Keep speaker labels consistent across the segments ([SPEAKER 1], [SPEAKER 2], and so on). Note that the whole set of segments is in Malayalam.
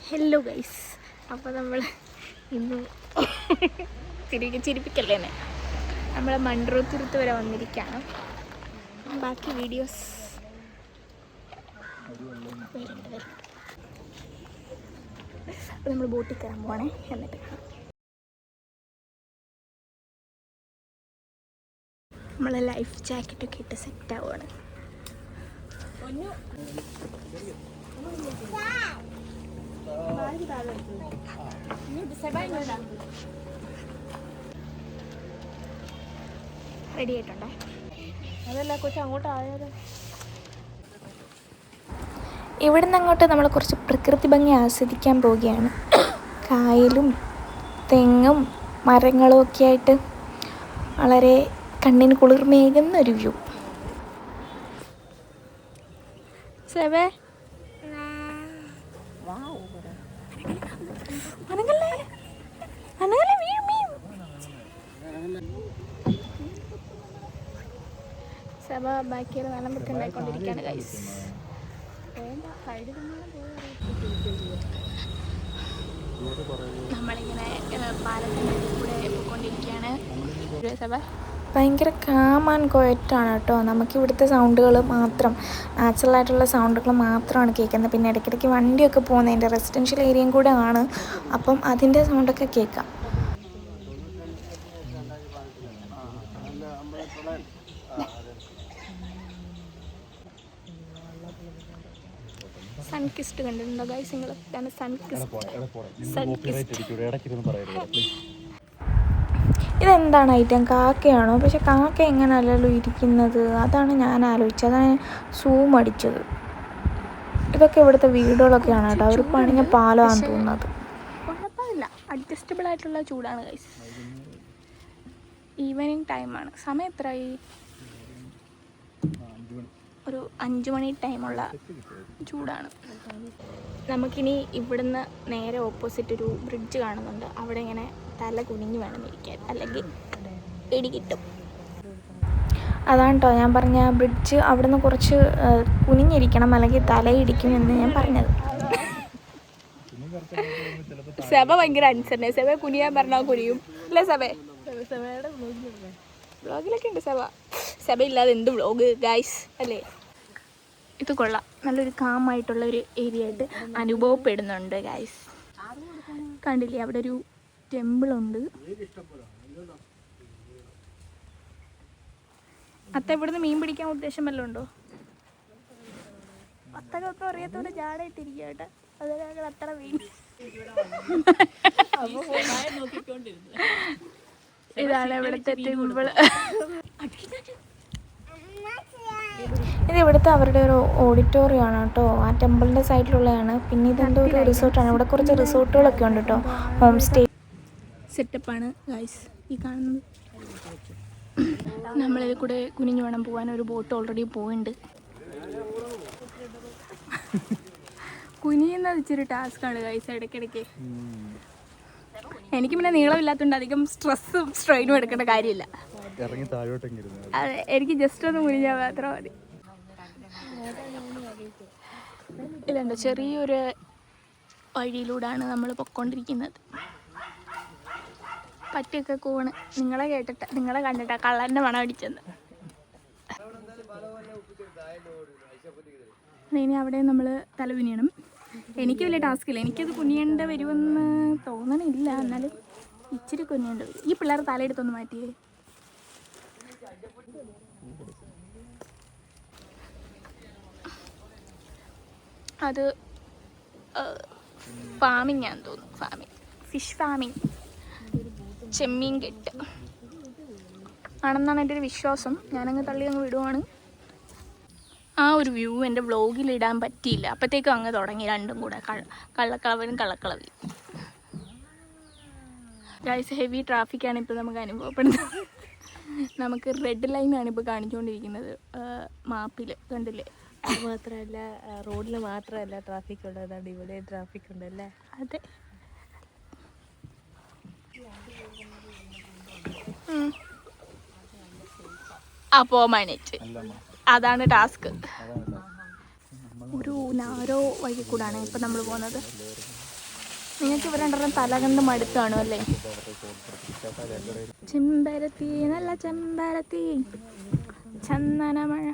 [SPEAKER 1] ഹലോ ഗൈസ്, അപ്പോൾ നമ്മൾ ഇന്ന് ചിരിപ്പിക്കല്ലേ തന്നെ നമ്മൾ മൺട്രോത്തുരുത്ത് വരെ വന്നിരിക്കുകയാണ്. ബാക്കി വീഡിയോസ് അപ്പോൾ നമ്മൾ ബോട്ടിൽ കയറാൻ പോകണേ. എന്നിട്ട് നമ്മൾ ലൈഫ് ജാക്കറ്റൊക്കെ ഇട്ട് സെറ്റ് ആവുകയാണ്. റെഡി ആയിട്ടുണ്ടേ. അതല്ല കൊച്ചു അങ്ങോട്ട് ആയാലും ഇവിടുന്ന് അങ്ങോട്ട് നമ്മൾ കുറച്ച് പ്രകൃതി ഭംഗി ആസ്വദിക്കാൻ പോവുകയാണ്. കായലും തെങ്ങും മരങ്ങളും ഒക്കെ ആയിട്ട് വളരെ കണ്ണിന് കുളിർമേകുന്ന ഒരു വ്യൂ. സെവേ സഭ ബാക്കിയിൽ വിളമ്പൊക്കെ ഉണ്ടായിക്കൊണ്ടിരിക്കുകയാണ് ഗൈസ്. നമ്മളിങ്ങനെ പാലത്തിൻ്റെ കൂടെ പോയിക്കൊണ്ടിരിക്കുകയാണ്. സഭ ഭയങ്കര കാം ആൻഡ് ക്വയറ്റാണ് കേട്ടോ. നമുക്ക് ഇവിടുത്തെ സൗണ്ടുകൾ മാത്രം, നാച്ചുറലായിട്ടുള്ള സൗണ്ടുകൾ മാത്രമാണ് കേൾക്കുന്നത്. പിന്നെ ഇടയ്ക്കിടയ്ക്ക് വണ്ടിയൊക്കെ പോകുന്നതിൻ്റെ റെസിഡൻഷ്യൽ ഏരിയയും കൂടെ ആണ്, അപ്പം അതിൻ്റെ സൗണ്ടൊക്കെ കേൾക്കാം. സൺകിസ്റ്റ് കണ്ടിട്ടുണ്ടോ ഗൈസ് നിങ്ങൾ? ഇതാണ് സൺകിസ്റ്റ്. ഇതെന്താണ് ഐറ്റം? കാക്കയാണോ? പക്ഷെ കാക്ക എങ്ങനെയല്ലല്ലോ ഇരിക്കുന്നത്, അതാണ് ഞാൻ ആലോചിച്ചത്. അതാണ് സൂം അടിച്ചത്. ഇതൊക്കെ ഇവിടുത്തെ വീടുകളൊക്കെയാണ് കേട്ടോ. അവർ പണിഞ്ഞ പാലമാണെന്ന് തോന്നുന്നത്. കുഴപ്പമില്ല, അഡ്ജസ്റ്റബിൾ ആയിട്ടുള്ള ചൂടാണ് ഗൈസ്. ഈവനിങ് ടൈമാണ്. സമയം എത്രയായി? ഒരു 5 മണി ടൈമുള്ള ചൂടാണ്. നമുക്കിനി ഇവിടുന്ന് നേരെ ഓപ്പോസിറ്റ് ഒരു ബ്രിഡ്ജ് കാണുന്നുണ്ട്. അവിടെ ഇങ്ങനെ തല കുനിഞ്ഞ് വേണം ഇരിക്കാൻ, അല്ലെങ്കിൽ ഇടി കിട്ടും. അതാണ് കേട്ടോ ഞാൻ പറഞ്ഞ ബ്രിഡ്ജ്. അവിടുന്ന് കുറച്ച് കുനിഞ്ഞിരിക്കണം, അല്ലെങ്കിൽ തലയിടിക്കുമെന്ന് ഞാൻ പറഞ്ഞത്. സെബ ഭയങ്കര അനുസരണ. സെബ കുനിയാൻ പറഞ്ഞാൽ കുനിയും അല്ലേ സെബേ? വ്ളോഗിലൊക്കെ ഉണ്ട് സെബ. സെബ ഇല്ലാതെ എന്ത് വ്ളോഗ് ഗൈസ് അല്ലേ? ഇത് കൊള്ളാം, നല്ലൊരു കാമായിട്ടുള്ള ഒരു ഏരിയ ആയിട്ട് അനുഭവപ്പെടുന്നുണ്ട് ഗൈസ്. കണ്ടില്ലേ, അവിടെ ഒരു ടെമ്പിളുണ്ട്. അത്ത ഇവിടുന്ന് മീൻ പിടിക്കാൻ ഉദ്ദേശം വല്ലതും ഉണ്ടോ? അത്തകൊക്കെ അറിയാത്തവരെ ജാടായിട്ടിരിക്കുക കേട്ടോ. അതിനാണ് അത്ര മീൻ. ഇതാണ് ഇവിടുത്തെ ടെമ്പിൾ. ഇത് ഇവിടുത്തെ അവരുടെ ഒരു ഓഡിറ്റോറിയമാണ് കേട്ടോ. ആ ടെമ്പിളിൻ്റെ സൈഡിലുള്ളതാണ്. പിന്നെ ഇതെന്തോ ഒരു റിസോർട്ടാണ്. ഇവിടെ കുറച്ച് റിസോർട്ടുകളൊക്കെ ഉണ്ട് കേട്ടോ. ഹോം സ്റ്റേ സെറ്റപ്പാണ് ഗൈസ് ഈ കാണുന്നത്. നമ്മളിത് കൂടെ കുനിഞ്ഞു വേണം പോകാൻ. ഒരു ബോട്ട് ഓൾറെഡി പോയിട്ടുണ്ട്. കുനിയുന്നത് ഇച്ചിരി ടാസ്ക്കാണ് ഗൈസ് ഇടയ്ക്കിടയ്ക്ക്. എനിക്ക് പിന്നെ നീളമില്ലാത്തതുകൊണ്ട് അധികം സ്ട്രെസ്സും സ്ട്രെയിനും എടുക്കേണ്ട കാര്യമില്ല. അതെ, എനിക്ക് ജസ്റ്റ് ഒന്ന് കുനിഞ്ഞാൽ മാത്രം മതി. ഇതുണ്ട്, ചെറിയൊരു വഴിയിലൂടെയാണ് നമ്മൾ പൊയ്ക്കൊണ്ടിരിക്കുന്നത്. പട്ടിയൊക്കെ കൂണ്. നിങ്ങളെ കണ്ടിട്ടാ കള്ളൻ്റെ മണം അടിച്ചെന്ന്. ഇനി അവിടെ നമ്മൾ തല കുനിയണം. എനിക്ക് വലിയ ടാസ്കില്ല, എനിക്കത് കുനിയേണ്ട വരുമെന്ന് തോന്നണില്ല. എന്നാലും ഇച്ചിരി കുനിയേണ്ട വരും. ഈ പിള്ളേർ തലയെടുത്തൊന്ന് മാറ്റിയേ. അത് ഫാമിംഗ് ആണെന്ന് തോന്നുന്നു. ഫിഷ് ഫാമിംഗ്, ചെമ്മീൻ കെട്ട് ആണെന്നാണ് എൻ്റെ ഒരു വിശ്വാസം. ഞാനങ്ങ് തള്ളി അങ്ങ് വിടുവാണ്. ആ ഒരു വ്യൂ എൻ്റെ വ്ളോഗിൽ ഇടാൻ പറ്റിയില്ല. അപ്പോഴത്തേക്കും അങ്ങ് തുടങ്ങി രണ്ടും കൂടെ, കള്ളക്കളവനും കള്ളക്കളവിയും. ഗൈസ്, ഹെവി ട്രാഫിക്കാണ് ഇപ്പോൾ നമുക്ക് അനുഭവപ്പെടുന്നത്. നമുക്ക് റെഡ് ലൈനാണ് ഇപ്പോൾ കാണിച്ചുകൊണ്ടിരിക്കുന്നത് മാപ്പിൽ. കണ്ടില്ലേ?
[SPEAKER 2] അത് മാത്രമല്ല, റോഡിൽ മാത്രമല്ല ട്രാഫിക് ഉള്ളതാണ്, ഇവിടെ ട്രാഫിക് ഉണ്ടല്ലേ?
[SPEAKER 1] അതെ. അപ്പോൾ മണിറ്റ് അതാണ് ടാസ്ക്. ഒരു നാരോ വഴി കൂടാണ് ഇപ്പം നമ്മൾ പോകുന്നത്. നിങ്ങൾക്ക് ഇവിടെ ഉണ്ടെല്ലാം തല കണ്ട് മടുത്ത് കാണും അല്ലേ? ചെമ്പരത്തി നല്ല ചെമ്പരത്തി ചന്ദനമഴ.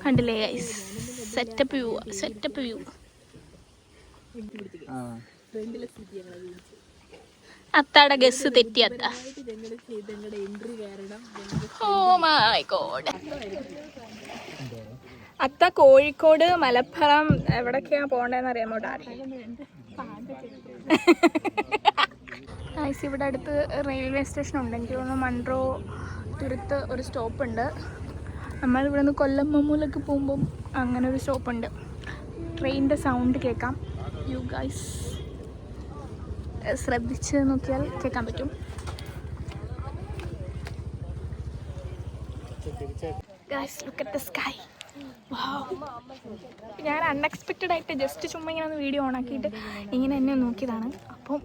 [SPEAKER 1] കണ്ടില്ലേ guys, setup view, setup view. അത്താടെ ഗസ് തെറ്റി അത്ത. Oh my god. അത്ത കോഴിക്കോട് മലപ്പുറം എവിടൊക്കെയാ പോകേണ്ടതെന്ന് അറിയാമോ ഡാഡി? ഗൈസ് ഇവിടെ അടുത്ത് റെയിൽവേ സ്റ്റേഷൻ ഉണ്ട്. എനിക്ക് തോന്നുന്നു മൺട്രോ തുരുത്ത് ഒരു സ്റ്റോപ്പുണ്ട്. നമ്മൾ ഇവിടെ നിന്ന് കൊല്ലം മമ്മൂലൊക്കെ പോകുമ്പം അങ്ങനെ ഒരു സ്റ്റോപ്പുണ്ട്. ട്രെയിനിൻ്റെ സൗണ്ട് കേൾക്കാം. യു ഗൈസ് ശ്രദ്ധിച്ച് നോക്കിയാൽ കേൾക്കാൻ പറ്റും. Guys look at the sky. ഞാൻ അൺഎക്സ്പെക്റ്റഡ് ആയിട്ട് ജസ്റ്റ് ചുമ്മാ ഇങ്ങനെ ഒന്ന് വീഡിയോ ഓൺ ആക്കിയിട്ട് ഇങ്ങനെ എന്നെ നോക്കിയതാണ്. അപ്പം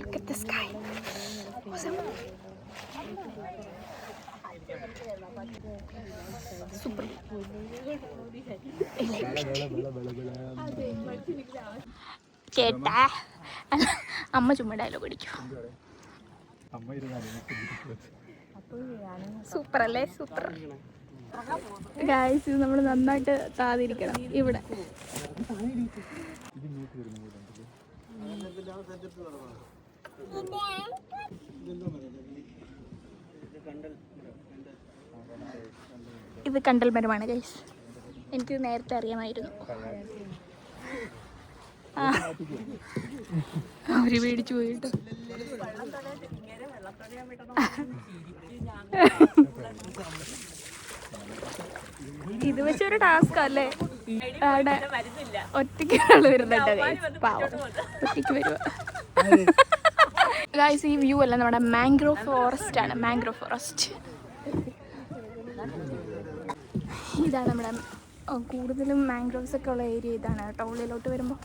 [SPEAKER 1] look at the sky. Super. കേട്ടാ അമ്മ ചുമ്മാ ഡയലോഗ് അടിക്കും. സൂപ്പർ അല്ലേ? Super guys. ഇത് നമ്മൾ നന്നായിട്ട് താതിരിക്കണം ഇവിടെ. ഇത് കണ്ടൽ മരമാണ് ഗൈസ്. എനിക്ക് നേരത്തെ അറിയാമായിരുന്നു. അവര് പേടിച്ചു പോയിട്ട്. ഇത് വെച്ചൊരു ടാസ്ക് അല്ലേ? അവിടെ ഒറ്റയ്ക്ക് ആള് വരുന്നുണ്ട് ഗൈസ്. പാവം ഒറ്റയ്ക്ക് വരുക. ഗൈസ് ഈ വ്യൂ അല്ല നമ്മുടെ മാംഗ്രോവ് ഫോറസ്റ്റ് ആണ്. മാംഗ്രോവ് ഫോറസ്റ്റ് ഇതാണ് നമ്മുടെ കൂടുതലും മാംഗ്രോവ്സ് ഒക്കെ ഉള്ള ഏരിയ ഇതാണ് കേട്ടോ. ഉള്ളിലോട്ട് വരുമ്പോൾ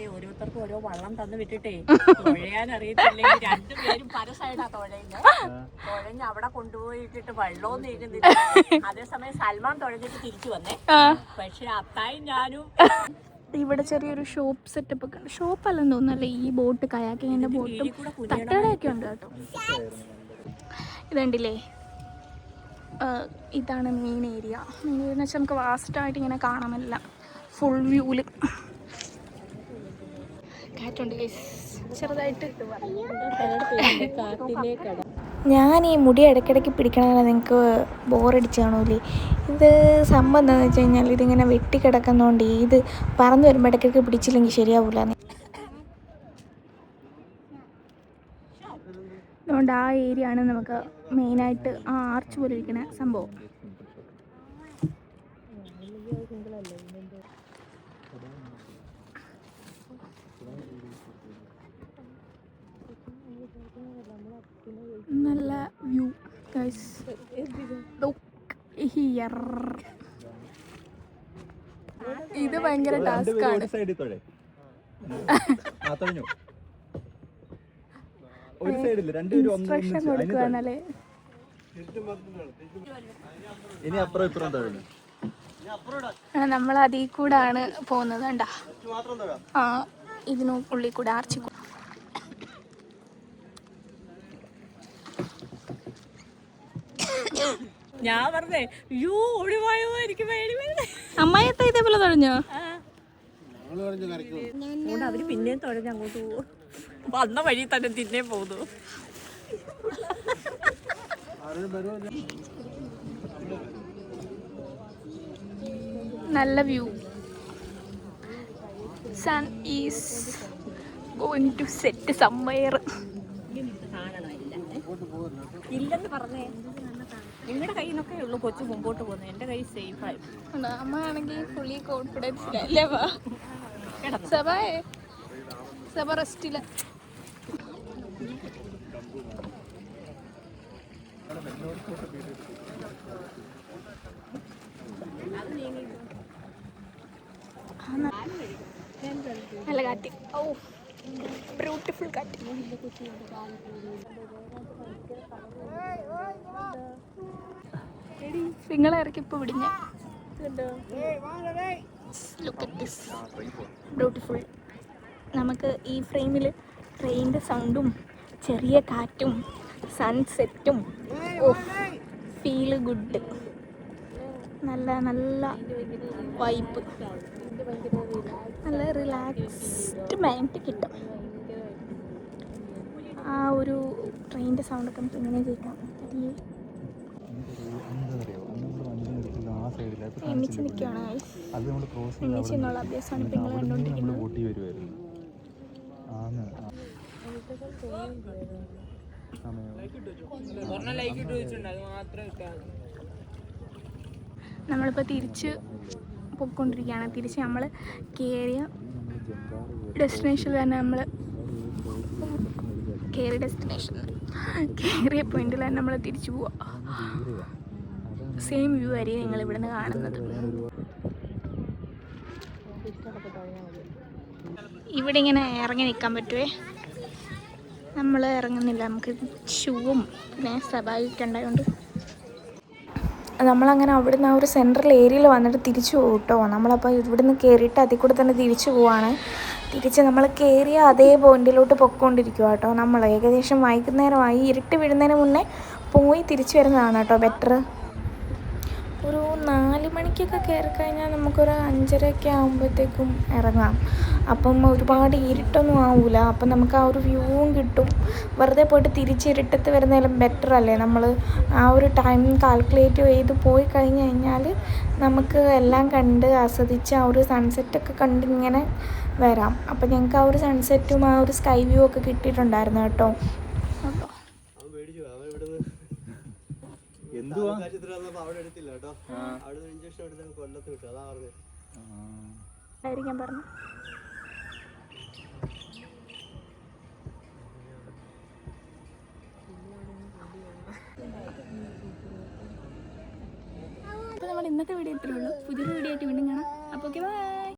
[SPEAKER 2] ഓരോരുത്തർക്കും ഓരോ വള്ളം തന്നു വിട്ടിട്ടേ തുഴയാൻ അറിയത്തില്ലെങ്കിൽ രണ്ടുപേരും പല സൈഡാ തുഴയുന്നത്. തുഴഞ്ഞ് അവിടെ കൊണ്ടുപോയിട്ടിട്ട് വെള്ളവും നീക്കുന്നില്ല. അതേസമയം സൽമാൻ തുഴഞ്ഞിട്ട് തിരിച്ചു വന്നേ. പക്ഷെ അത്തായും ഞാനും
[SPEAKER 1] ഇവിടെ ചെറിയൊരു ഷോപ്പ് സെറ്റപ്പ് ഒക്കെ ഉണ്ട്. ഷോപ്പല്ലെന്ന് തോന്നുന്നല്ലേ ഈ ബോട്ട് കയാക്കിങ്ങിൻ്റെ ബോട്ടും തട്ടുകടയൊക്കെ ഉണ്ട് കേട്ടോ. ഇതുണ്ടില്ലേ, ഇതാണ് മെയിൻ ഏരിയ. മെയിൻ ഏരിയ എന്ന് വെച്ചാൽ നമുക്ക് വാസ്റ്റായിട്ട് ഇങ്ങനെ കാണാമല്ല ഫുൾ വ്യൂവിൽ. കാറ്റുണ്ട് ചെറുതായിട്ട്. ഞാൻ ഈ മുടി ഇടയ്ക്കിടയ്ക്ക് പിടിക്കണമെങ്കിൽ നിങ്ങൾക്ക് ബോറടിച്ച് കാണൂലേ? ഇത് സംഭവം എന്താണെന്ന് വെച്ച് കഴിഞ്ഞാൽ ഇതിങ്ങനെ വെട്ടിക്കിടക്കുന്നതുകൊണ്ട് ഇത് പറന്ന് വരുമ്പോൾ ഇടയ്ക്കിടയ്ക്ക് പിടിച്ചില്ലെങ്കിൽ ശരിയാവില്ല. അതുകൊണ്ട് ആ ഏരിയ ആണ് നമുക്ക് മെയിനായിട്ട് ആ ആർച്ച് പോലെ ഇരിക്കുന്ന സംഭവം. നല്ല വ്യൂ ഗൈസ്. ഇത് ഭയങ്കര ടാസ്ക് ആണ്. ഇൻസ്ട്രക്ഷൻ കൊടുക്കുകയാണല്ലേ. നമ്മൾ അതിൽ കൂടാണ് പോകുന്നത്. കണ്ടാ ആ ഇതിന് ഉള്ളിൽ കൂടെ ആർച്ചി.
[SPEAKER 2] ഞാൻ പറഞ്ഞേ യൂ ഒഴിവായോ എനിക്ക്
[SPEAKER 1] അമ്മായിയത്ത ഇതേപോലെ തുഴഞ്ഞോ?
[SPEAKER 2] അവര് പിന്നെയും തുഴഞ്ഞ് അങ്ങോട്ട് പോകും. വന്ന വഴി തന്നെ തിന്നെ പോകുന്നു.
[SPEAKER 1] നല്ല view. Sun is going to set somewhere.
[SPEAKER 2] ഇല്ലെന്ന് പറഞ്ഞേ. നിങ്ങളുടെ കയ്യിൽ നിന്നൊക്കെ ഉള്ളു കൊച്ചു മുമ്പോട്ട് പോകുന്നത്. എൻ്റെ കൈ സേഫായി.
[SPEAKER 1] അമ്മ ആണെങ്കിൽ ഫുള്ളി കോൺഫിഡൻസിലല്ലേ? സഭ റെസ്റ്റില്ല. നല്ല കാറ്റ്. ഓ ബ്യൂട്ടിഫുൾ കാറ്റ്. നിങ്ങളെ ഇറക്കി ഇപ്പോൾ വിടിഞ്ഞ ബ്യൂട്ടിഫുൾ. നമുക്ക് ഈ ഫ്രെയിമിൽ ട്രെയിനിൻ്റെ സൗണ്ടും ചെറിയ കാറ്റും സൺസെറ്റും ഫീൽ ഗുഡ്. നല്ല നല്ല വൈബ്, നല്ല റിലാക്സ്ഡ് മൈൻഡ് കിട്ടും. ആ ഒരു ട്രെയിനിൻ്റെ സൗണ്ടൊക്കെ നമുക്ക് ഇങ്ങനെ കേൾക്കാം. എണ്ണിച്ച് നിൽക്കുകയാണ്. എണ്ണിച്ച് എന്നുള്ള അഭ്യാസമാണ് ഇപ്പം നിങ്ങൾ കണ്ടുകൊണ്ടിരിക്കുന്നത്. നമ്മളിപ്പോൾ തിരിച്ച് പോയിക്കൊണ്ടിരിക്കുകയാണ്. തിരിച്ച് നമ്മൾ കയറിയ ഡെസ്റ്റിനേഷനിൽ തന്നെ കയറിയ പോയിന്റിൽ തന്നെ നമ്മൾ തിരിച്ചു പോവാം. സെയിം വ്യൂ ആയിരിക്കും നിങ്ങൾ ഇവിടുന്ന് കാണുന്നത്. ഇവിടെ ഇങ്ങനെ ഇറങ്ങി നിൽക്കാൻ പറ്റുമേ. നമ്മൾ ഇറങ്ങുന്നില്ല, നമുക്ക് ഷൂവും പിന്നെ സ്വാഭാവികം ഉണ്ടായതുകൊണ്ട് നമ്മളങ്ങനെ അവിടുന്ന് ആ ഒരു സെൻട്രൽ ഏരിയയിൽ വന്നിട്ട് തിരിച്ചു പോകും കേട്ടോ. നമ്മളപ്പോൾ ഇവിടുന്ന് കയറിയിട്ട് അതിൽ കൂടെ തന്നെ തിരിച്ചു പോവാണ്. തിരിച്ച് നമ്മൾ കയറിയ അതേ പോയിന്റിലോട്ട് പൊയ്ക്കൊണ്ടിരിക്കുക കേട്ടോ. നമ്മൾ ഏകദേശം വൈകുന്നേരമായി, ഇരുട്ട് വീഴുന്നതിന് മുന്നേ പോയി തിരിച്ചു വരുന്നതാണ് കേട്ടോ ബെറ്റർ. ഒരു 4 മണിക്കൊക്കെ കയറി കഴിഞ്ഞാൽ നമുക്കൊരു 5:30 ആകുമ്പോഴത്തേക്കും ഇറങ്ങാം. അപ്പം ഒരുപാട് ഇരുട്ടൊന്നും ആവില്ല. അപ്പം നമുക്ക് ആ ഒരു വ്യൂവും കിട്ടും. വെറുതെ പോയിട്ട് തിരിച്ച് ഇരുട്ടത്ത് വരുന്നതിലും ബെറ്റർ അല്ലേ. നമ്മൾ ആ ഒരു ടൈം കാൽക്കുലേറ്റ് ചെയ്ത് പോയി കഴിഞ്ഞ് കഴിഞ്ഞാൽ നമുക്ക് എല്ലാം കണ്ട് ആസ്വദിച്ച് ആ ഒരു സൺസെറ്റൊക്കെ കണ്ട് ഇങ്ങനെ വരാം. അപ്പം ഞങ്ങൾക്ക് ആ ഒരു സൺസെറ്റും ആ ഒരു സ്കൈ വ്യൂ ഒക്കെ കിട്ടിയിട്ടുണ്ടായിരുന്നു കേട്ടോ. ആയിരിക്കാൻ പറഞ്ഞു. അപ്പോൾ നമ്മുടെ ഇന്നത്തെ വീഡിയോ ഇത്രയേ ഉള്ളൂ. പുതിയൊരു വീഡിയോ ആയിട്ട് വീണ്ടും കാണാം. അപ്പോൾ ഓക്കെ, ബൈ.